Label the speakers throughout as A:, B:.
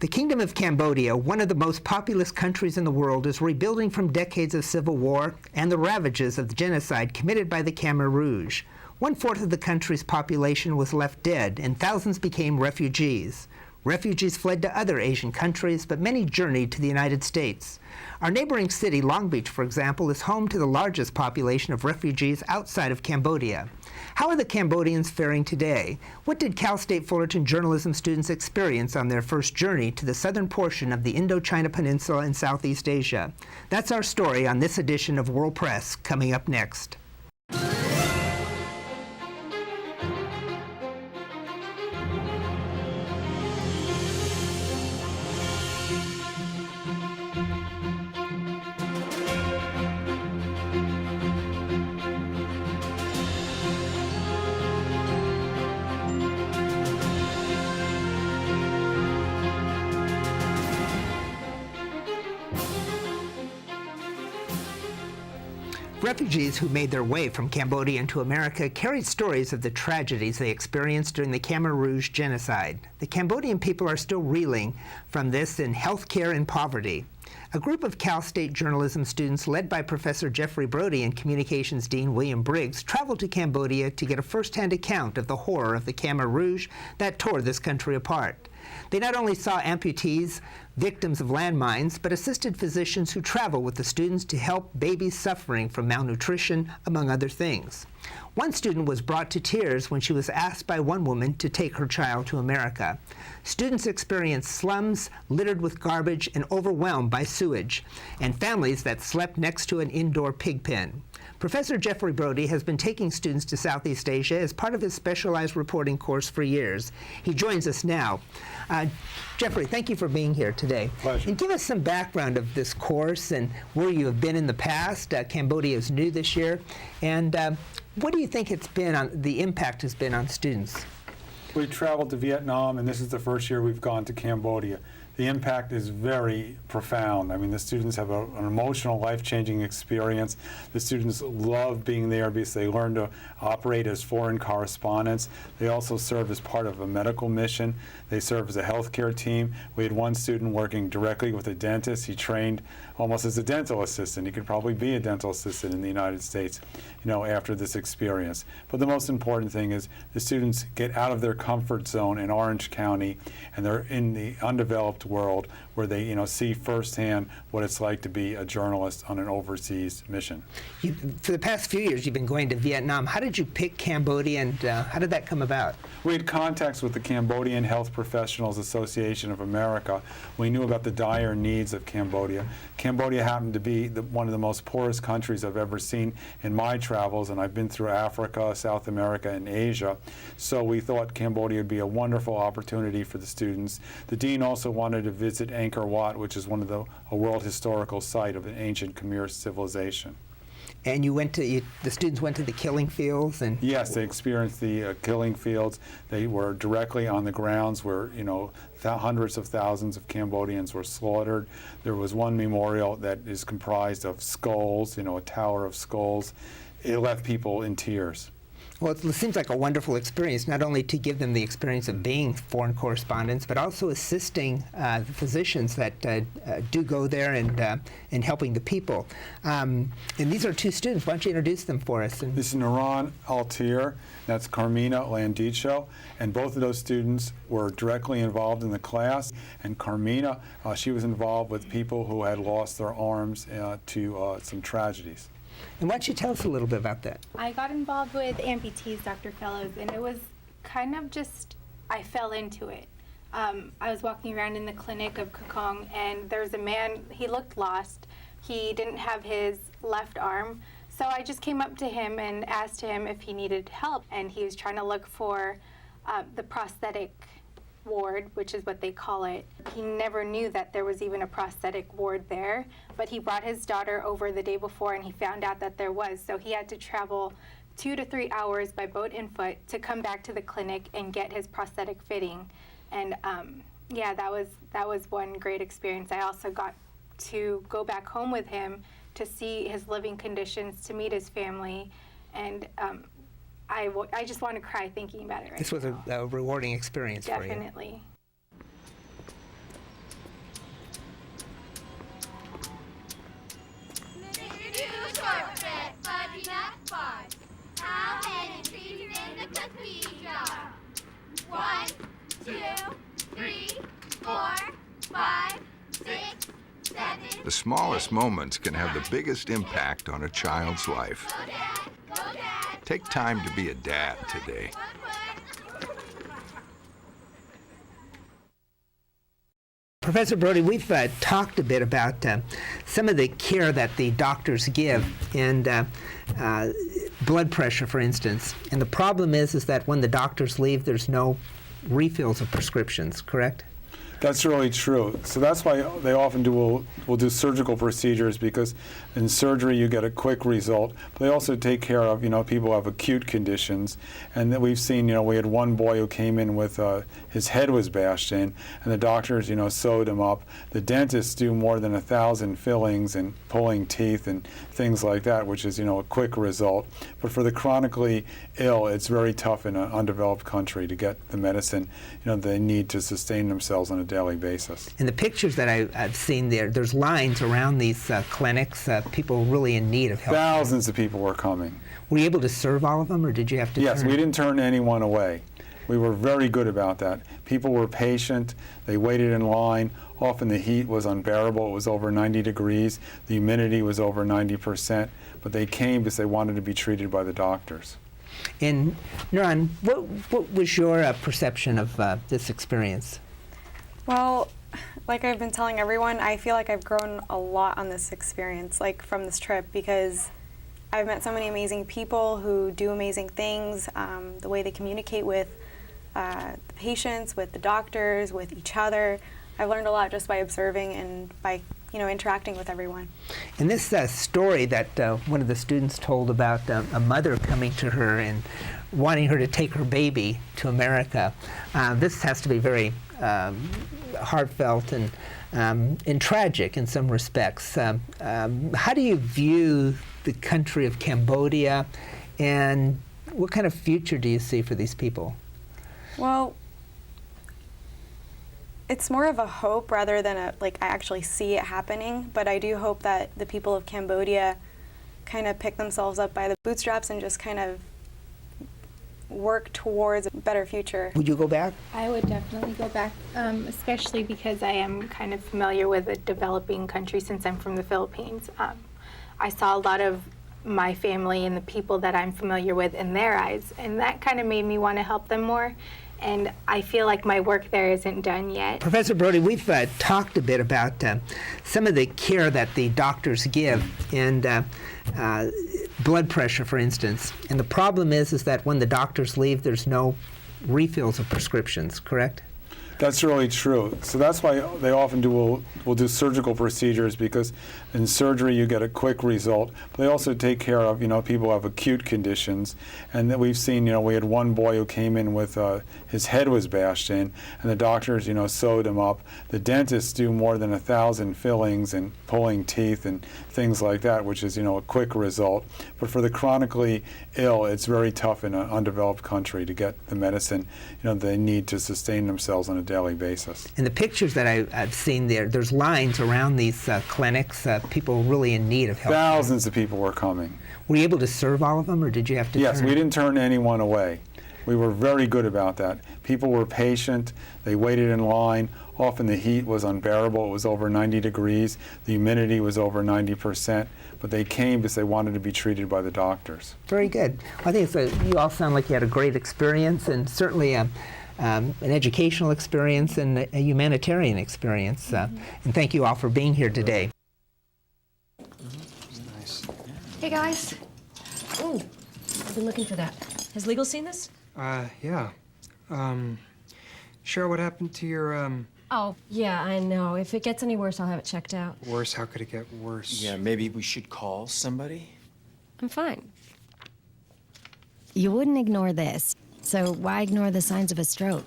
A: The Kingdom of Cambodia, one of the most populous countries in the world, is rebuilding from decades of civil war and the ravages of the genocide committed by the Khmer Rouge. 1/4 of the country's population was left dead, and thousands became refugees. Refugees fled to other Asian countries, but many journeyed to the United States. Our neighboring city, Long Beach, for example, is home to the largest population of refugees outside of Cambodia. How are the Cambodians faring today? What did Cal State Fullerton journalism students experience on their first journey to the southern portion of the Indochina Peninsula in Southeast Asia? That's our story on this edition of World Press, coming up next. Refugees who made their way from Cambodia into America carried stories of the tragedies they experienced during the Khmer Rouge genocide. The Cambodian people are still reeling from this in healthcare and poverty. A group of Cal State journalism students led by Professor Jeffrey Brody and Communications Dean William Briggs traveled to Cambodia to get a first-hand account of the horror of the Khmer Rouge that tore this country apart. They not only saw amputees, victims of landmines, but assisted physicians who travel with the students to help babies suffering from malnutrition, among other things. One student was brought to tears when she was asked by one woman to take her child to America. Students experienced slums littered with garbage and overwhelmed by sewage, and families that slept next to an indoor pig pen. Professor Jeffrey Brody has been taking students to Southeast Asia as part of his specialized reporting course for years. He joins us now. Jeffrey, thank you for being here today.
B: Pleasure.
A: And give us some background of this course and where you have been in the past. Cambodia is new this year. And what do you think the impact has been on students?
B: We traveled to Vietnam, and this is the first year we've gone to Cambodia. The impact is very profound. I mean, the students have an emotional, life-changing experience. The students love being there because they learn to operate as foreign correspondents. They also serve as part of a medical mission. They serve as a healthcare team. We had one student working directly with a dentist. He trained almost as a dental assistant. He could probably be a dental assistant in the United States, after this experience. But the most important thing is the students get out of their comfort zone in Orange County, and they're in the undeveloped world where they see firsthand what it's like to be a journalist on an overseas mission.
A: For the past few years, you've been going to Vietnam. How did you pick Cambodia, and how did that come about?
B: We had contacts with the Cambodian Health Professionals Association of America. We knew about the dire needs of Cambodia. Cambodia happened to be one of the most poorest countries I've ever seen in my travels, and I've been through Africa, South America, and Asia. So we thought Cambodia would be a wonderful opportunity for the students. The dean also wanted to visit Angkor Wat, which is a World Historical Site of an ancient Khmer civilization.
A: And the students went to the killing fields? And
B: yes, they experienced the killing fields. They were directly on the grounds where, hundreds of thousands of Cambodians were slaughtered. There was one memorial that is comprised of skulls, a tower of skulls. It left people in tears.
A: Well, it seems like a wonderful experience, not only to give them the experience of being foreign correspondents, but also assisting the physicians that do go there and helping the people. And these are two students. Why don't you introduce them for us?
B: This is Naran Altir, that's Carmina Landicho, and both of those students were directly involved in the class. And Carmina, she was involved with people who had lost their arms to some tragedies.
A: And why don't you tell us a little bit about that?
C: I got involved with amputees, Dr. Fellows, and it was kind of I fell into it. I was walking around in the clinic of Kokong, and there was a man, he looked lost. He didn't have his left arm, so I just came up to him and asked him if he needed help, and he was trying to look for the prosthetic ward, which is what they call it. He never knew that there was even a prosthetic ward there, but he brought his daughter over the day before and he found out that there was, so he had to travel 2 to 3 hours by boat and foot to come back to the clinic and get his prosthetic fitting. And yeah, that was one great experience. I also got to go back home with him to see his living conditions, to meet his family, and I just want to cry thinking about it right now.
A: This was a rewarding experience for you.
C: Definitely.
D: the speed jar. 1, 2, 3, 4, 5, 6, 7.
E: The smallest moments can have the biggest impact on a child's life.
D: Go, Dad. Go, Dad.
E: Take time to be a dad today.
A: Professor Brody, we've talked a bit about some of the care that the doctors give and blood pressure, for instance. And the problem is that when the doctors leave, there's no refills of prescriptions, correct?
B: That's really true. So that's why they often will do surgical procedures, because in surgery you get a quick result. But they also take care of, people who have acute conditions. And that we've seen, we had one boy who came in with his head was bashed in, and the doctors, sewed him up. The dentists do more than 1,000 fillings and pulling teeth and things like that, which is, a quick result. But for the chronically ill, it's very tough in an undeveloped country to get the medicine, they need to sustain themselves on a daily basis.
A: In the pictures that I've seen there's lines around these clinics, people really in need of help.
B: Thousands of people were coming.
A: Were you able to serve all of them, or did you have to
B: Yes,
A: turn?
B: we didn't turn anyone away. We were very good about that. People were patient. They waited in line. Often the heat was unbearable. It was over 90 degrees. The humidity was over 90%. But they came because they wanted to be treated by the doctors.
A: And Nuran, what was your perception of this experience?
F: Well, like I've been telling everyone, I feel like I've grown a lot on this experience, from this trip, because I've met so many amazing people who do amazing things, the way they communicate with the patients, with the doctors, with each other. I've learned a lot just by observing and by interacting with everyone.
A: And this story that one of the students told about a mother coming to her and wanting her to take her baby to America, this has to be very heartfelt and tragic in some respects. How do you view the country of Cambodia, and what kind of future do you see for these people?
F: Well, it's more of a hope rather than I actually see it happening, but I do hope that the people of Cambodia kind of pick themselves up by the bootstraps and just kind of work towards a better future.
A: Would you go back?
C: I would definitely go back, especially because I am kind of familiar with a developing country since I'm from the Philippines. I saw a lot of my family and the people that I'm familiar with in their eyes, and that kind of made me want to help them more. And I feel like my work there isn't done yet.
A: Professor Brody, we've talked a bit about some of the care that the doctors give and blood pressure, for instance. And the problem is that when the doctors leave, there's no refills of prescriptions, correct?
B: That's really true. So that's why they often will do surgical procedures, because in surgery you get a quick result. But they also take care of, people who have acute conditions. And that we've seen, we had one boy who came in with his head was bashed in, and the doctors, sewed him up. The dentists do more than 1,000 fillings and pulling teeth and things like that, which is, a quick result. But for the chronically ill, it's very tough in an undeveloped country to get the medicine, they need to sustain themselves on a daily basis.
A: In the pictures that I've seen there's lines around these clinics, people really in need of help.
B: Thousands of people were coming.
A: Were you able to serve all of them, or did you have to
B: Yes,
A: turn?
B: we didn't turn anyone away. We were very good about that. People were patient. They waited in line. Often the heat was unbearable. It was over 90 degrees. The humidity was over 90%. But they came because they wanted to be treated by the doctors.
A: Very good. I think you all sound like you had a great experience, and certainly an educational experience and a humanitarian experience. And thank you all for being here today.
G: Nice.
H: Hey guys. Ooh, I've been looking for that. Has legal seen this?
G: Yeah. Cheryl, what happened to your,
H: Oh, yeah, I know. If it gets any worse, I'll have it checked out.
G: worse? How could it get worse?
I: Yeah, maybe we should call somebody.
H: I'm fine.
J: You wouldn't ignore this, so why ignore the signs of a stroke?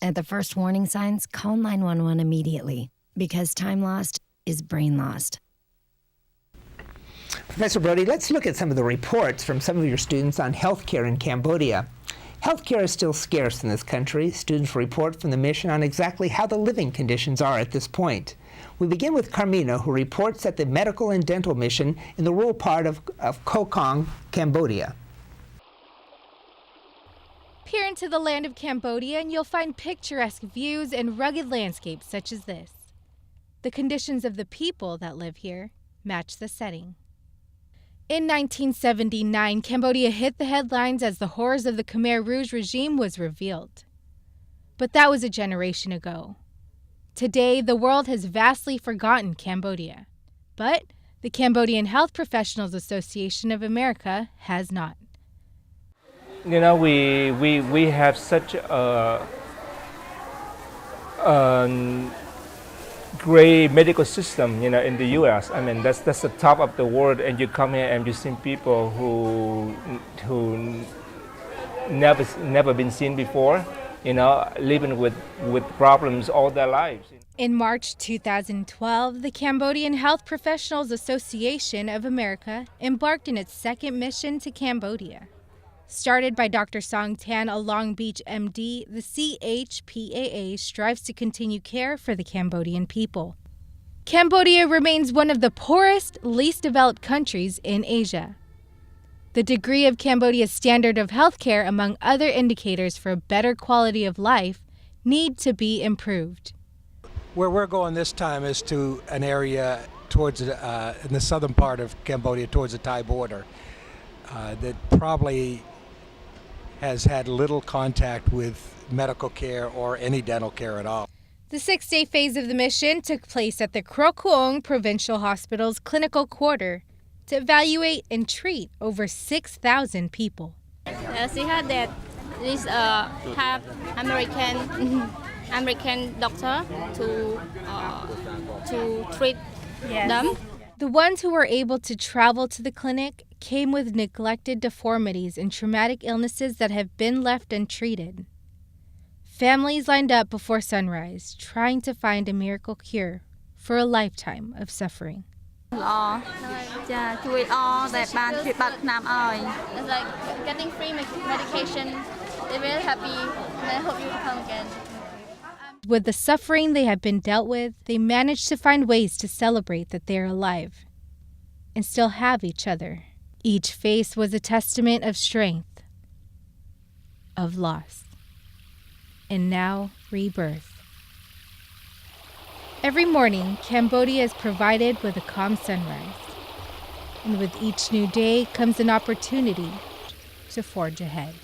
J: At the first warning signs, call 911 immediately, because time lost is brain lost.
A: Professor Brody, let's look at some of the reports from some of your students on healthcare in Cambodia. Healthcare is still scarce in this country. Students report from the mission on exactly how the living conditions are at this point. We begin with Karmina, who reports at the medical and dental mission in the rural part of Kokong, Cambodia.
C: Peer into the land of Cambodia and you'll find picturesque views and rugged landscapes such as this. The conditions of the people that live here match the setting. In 1979, Cambodia hit the headlines as the horrors of the Khmer Rouge regime was revealed. But that was a generation ago. Today, the world has vastly forgotten Cambodia. But the Cambodian Health Professionals Association of America has not.
K: You know, we have such a great medical system, you know, in the U.S. I mean, that's the top of the world, and you come here and you see people who never been seen before, you know, living with problems all their lives.
C: In March 2012, the Cambodian Health Professionals Association of America embarked on its second mission to Cambodia. Started by Dr. Song Tan, a Long Beach MD, the CHPAA strives to continue care for the Cambodian people. Cambodia remains one of the poorest, least developed countries in Asia. The degree of Cambodia's standard of health care, among other indicators for a better quality of life, need to be improved.
L: Where we're going this time is to an area towards in the southern part of Cambodia, towards the Thai border, that probably has had little contact with medical care or any dental care at all.
C: The 6-day phase of the mission took place at the Kro Kuong Provincial Hospital's clinical quarter to evaluate and treat over 6,000 people.
M: She had that this have American doctor to treat them.
C: The ones who were able to travel to the clinic came with neglected deformities and traumatic illnesses that have been left untreated. Families lined up before sunrise, trying to find a miracle cure for a lifetime of suffering.
M: It's like getting free medication. They're very happy, and I hope you come again.
C: With the suffering they have been dealt with, they managed to find ways to celebrate that they are alive and still have each other. Each face was a testament of strength, of loss, and now rebirth. Every morning, Cambodia is provided with a calm sunrise, and with each new day comes an opportunity to forge ahead.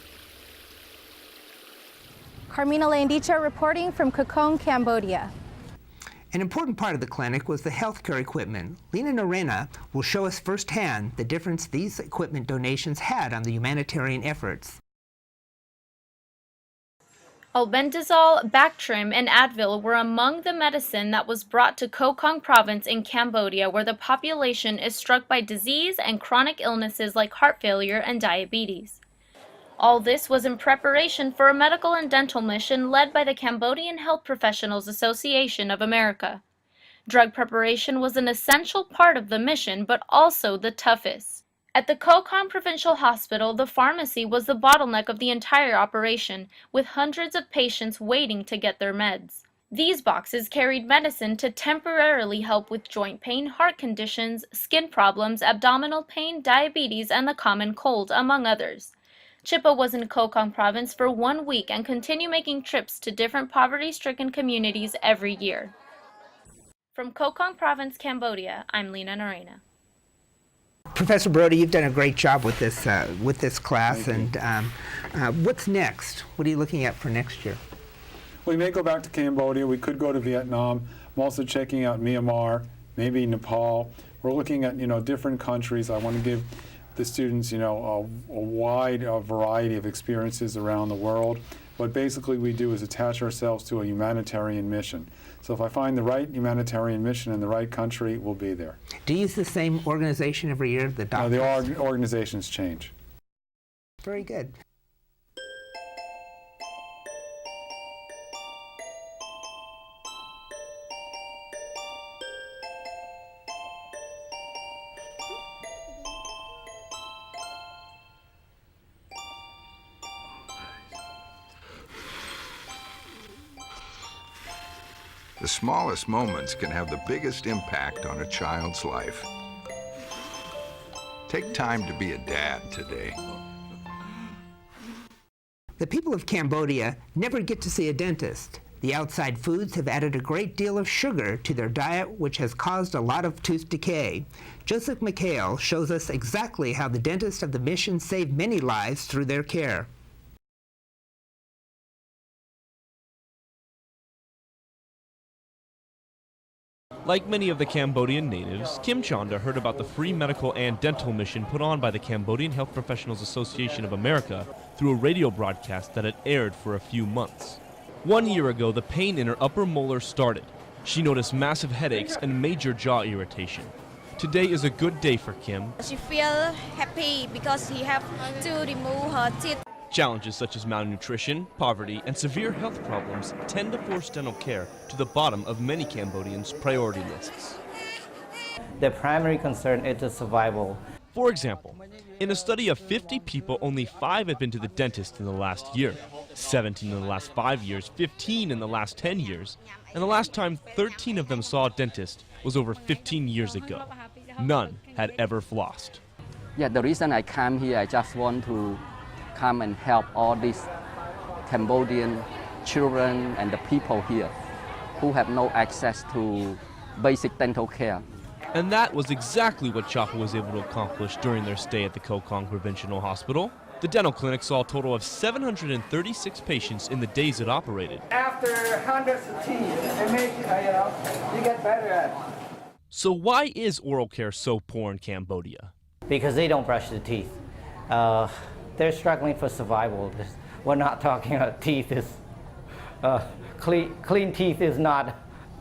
C: Karmina Landicha reporting from Kokong, Cambodia.
A: An important part of the clinic was the healthcare equipment. Lena Norena will show us firsthand the difference these equipment donations had on the humanitarian efforts.
N: Albendazole, Bactrim, and Advil were among the medicine that was brought to Kokong province in Cambodia, where the population is struck by disease and chronic illnesses like heart failure and diabetes. All this was in preparation for a medical and dental mission led by the Cambodian Health Professionals Association of America. Drug preparation was an essential part of the mission, but also the toughest. At the Kokong Provincial Hospital, the pharmacy was the bottleneck of the entire operation, with hundreds of patients waiting to get their meds. These boxes carried medicine to temporarily help with joint pain, heart conditions, skin problems, abdominal pain, diabetes, and the common cold, among others. Chippa was in Kokong province for 1 week and continued making trips to different poverty-stricken communities every year. From Kokong province, Cambodia, I'm Lena Norena.
A: Professor Brody, you've done a great job with this class, and what's next? What are you looking at for next year?
B: We may go back to Cambodia. We could go to Vietnam. I'm also checking out Myanmar, maybe Nepal. We're looking at different countries. I want to give the students a wide variety of experiences around the world. What basically we do is attach ourselves to a humanitarian mission. So if I find the right humanitarian mission in the right country, we'll be there.
A: Do you use the same organization every year? The doctors?
B: No, the organizations change.
A: Very good.
E: The smallest moments can have the biggest impact on a child's life. Take time to be a dad today.
A: The people of Cambodia never get to see a dentist. The outside foods have added a great deal of sugar to their diet, which has caused a lot of tooth decay. Joseph McHale shows us exactly how the dentists of the mission saved many lives through their care.
O: Like many of the Cambodian natives, Kim Chanda heard about the free medical and dental mission put on by the Cambodian Health Professionals Association of America through a radio broadcast that had aired for a few months. 1 year ago, the pain in her upper molar started. She noticed massive headaches and major jaw irritation. Today is a good day for Kim.
P: She feels happy because he have to remove her teeth.
O: Challenges such as malnutrition, poverty, and severe health problems tend to force dental care to the bottom of many Cambodians' priority lists.
Q: Their primary concern is the survival.
O: For example, in a study of 50 people, only 5 have been to the dentist in the last year, 17 in the last 5 years, 15 in the last 10 years, and the last time 13 of them saw a dentist was over 15 years ago. None had ever flossed.
R: Yeah, the reason I come here, I just want to come and help all these Cambodian children and the people here who have no access to basic dental care.
O: And that was exactly what Chapa was able to accomplish during their stay at the Koh Kong Provincial Hospital. The dental clinic saw a total of 736 patients in the days it operated.
S: After hundreds of teeth, it makes you get better at it.
O: So why is oral care so poor in Cambodia?
Q: Because they don't brush the teeth. They're struggling for survival. We're not talking about teeth. Clean teeth is not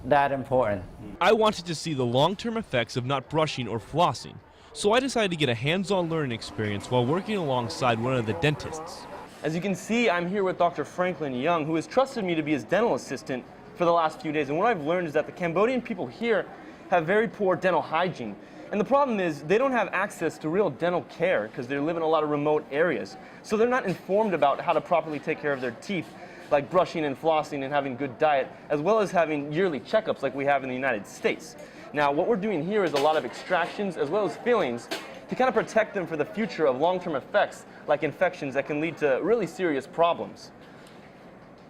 Q: that important.
O: I wanted to see the long-term effects of not brushing or flossing, so I decided to get a hands-on learning experience while working alongside one of the dentists.
T: As you can see, I'm here with Dr. Franklin Young, who has trusted me to be his dental assistant for the last few days. And what I've learned is that the Cambodian people here have very poor dental hygiene. And the problem is they don't have access to real dental care because they live in a lot of remote areas. So they're not informed about how to properly take care of their teeth, like brushing and flossing and having good diet, as well as having yearly checkups like we have in the United States. Now, what we're doing here is a lot of extractions as well as fillings to kind of protect them for the future of long-term effects like infections that can lead to really serious problems.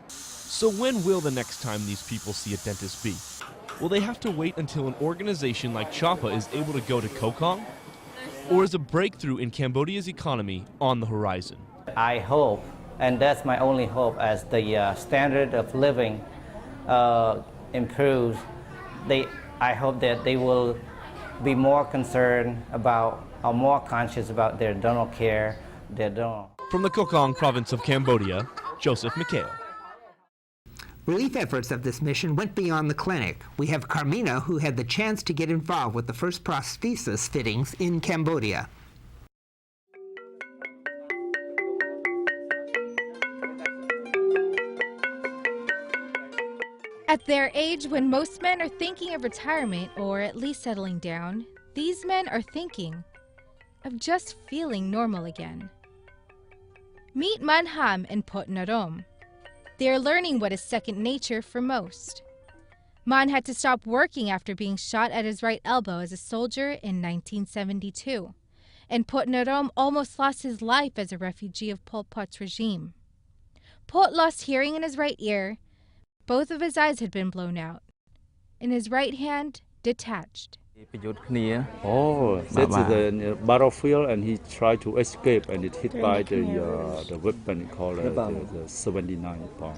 O: So when will the next time these people see a dentist be? Will they have to wait until an organization like Chapa is able to go to Koh Kong? Or is a breakthrough in Cambodia's economy on the horizon?
Q: I hope, and that's my only hope, as the standard of living improves, I hope that they will be more concerned about, or more conscious about their dental care, their dental.
O: From the Koh Kong province of Cambodia, Joseph McHale.
A: Relief efforts of this mission went beyond the clinic. We have Karmina, who had the chance to get involved with the first prosthesis fittings in Cambodia.
U: At their age, when most men are thinking of retirement or at least settling down, these men are thinking of just feeling normal again. Meet Manham and Pot Narom. They are learning what is second nature for most. Man had to stop working after being shot at his right elbow as a soldier in 1972, and Pot Narom almost lost his life as a refugee of Pol Pot's regime. Pot lost hearing in his right ear. Both of his eyes had been blown out, and his right hand detached.
V: Oh, that's the battlefield, and he tried to escape, and it hit by the weapon called the 79 bomb.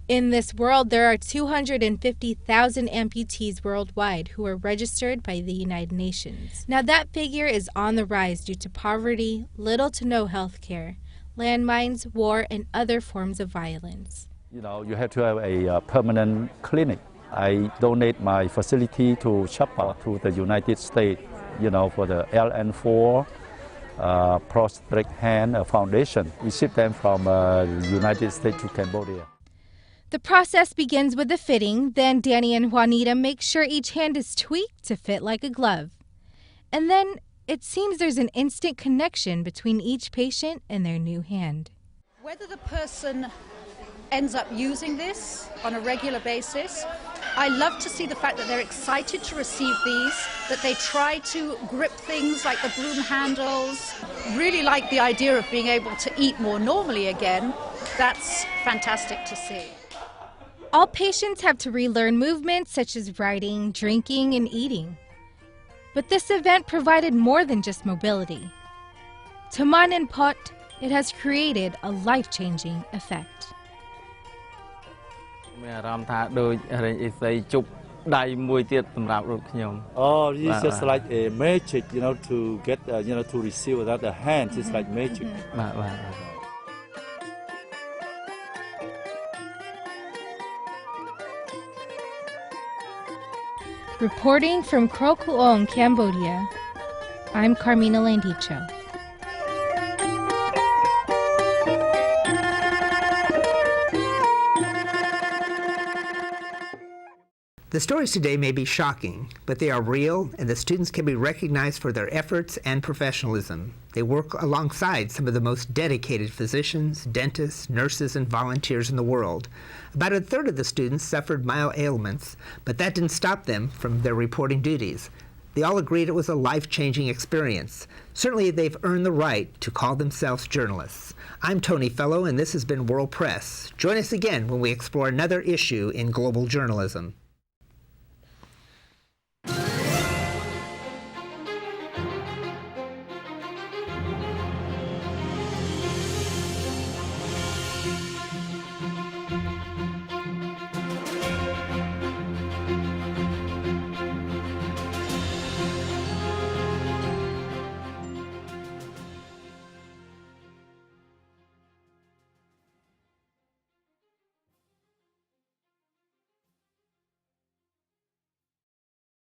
U: In this world, there are 250,000 amputees worldwide who are registered by the United Nations. Now that figure is on the rise due to poverty, little to no health care, landmines, war, and other forms of violence.
V: You know, you have to have a permanent clinic. I donate my facility to Chapa, to the United States, for the LN4 Prosthetic Hand Foundation. We ship them from the United States to Cambodia.
U: The process begins with the fitting, then Danny and Juanita make sure each hand is tweaked to fit like a glove. And then it seems there's an instant connection between each patient and their new hand.
W: Whether the person ends up using this on a regular basis
D: I love to see the fact that they're excited to receive these, that they try to grip things like the broom handles, really like the idea of being able to eat more normally again. That's fantastic to see.
U: All patients have to relearn movements such as writing, drinking, and eating. But this event provided more than just mobility. To Man and Pot, it has created a life-changing effect.
V: Oh, it's just like a magic, to get, to receive without the hands. It's like magic.
U: Reporting from Kro Kuong, Cambodia, I'm Karmina Landicho.
A: The stories today may be shocking, but they are real, and the students can be recognized for their efforts and professionalism. They work alongside some of the most dedicated physicians, dentists, nurses, and volunteers in the world. About a third of the students suffered mild ailments, but that didn't stop them from their reporting duties. They all agreed it was a life-changing experience. Certainly, they've earned the right to call themselves journalists. I'm Tony Fellow, and this has been World Press. Join us again when we explore another issue in global journalism.